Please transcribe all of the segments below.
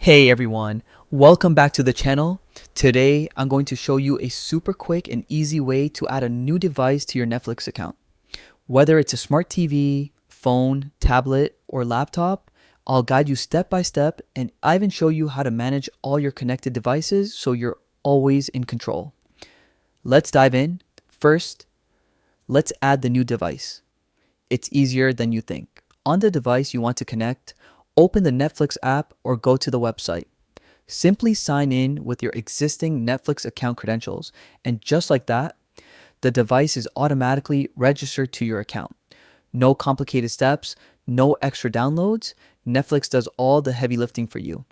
Hey everyone, welcome back to the channel. Today I'm going to show you a super quick and easy way to add a new device to your Netflix account. Whether it's a smart TV, phone, tablet, or laptop, I'll guide you step by step and I even show you how to manage all your connected devices so you're always in control. Let's dive in. First, let's add the new device. It's easier than you think. On the device you want to connect, open the Netflix app or go to the website. Simply sign in with your existing Netflix account credentials, and just like that, the device is automatically registered to your account. No complicated steps, no extra downloads. Netflix does all the heavy lifting for you.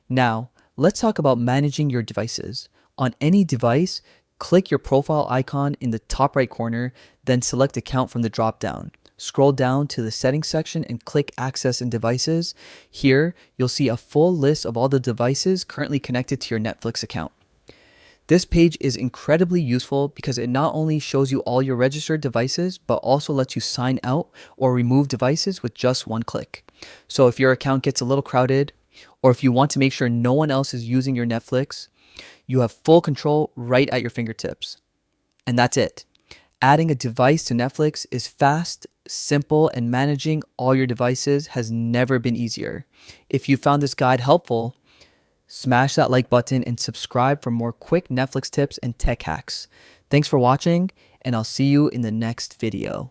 Now, let's talk about managing your devices. On any device, click your profile icon in the top right corner, then select Account from the drop-down. Scroll down to the settings section and click Access and Devices. Here, you'll see a full list of all the devices currently connected to your Netflix account. This page is incredibly useful because it not only shows you all your registered devices, but also lets you sign out or remove devices with just one click. So if your account gets a little crowded, or if you want to make sure no one else is using your Netflix, you have full control right at your fingertips. And that's it. Adding a device to Netflix is fast, simple, and managing all your devices has never been easier. If you found this guide helpful, smash that like button and subscribe for more quick Netflix tips and tech hacks. Thanks for watching, and I'll see you in the next video.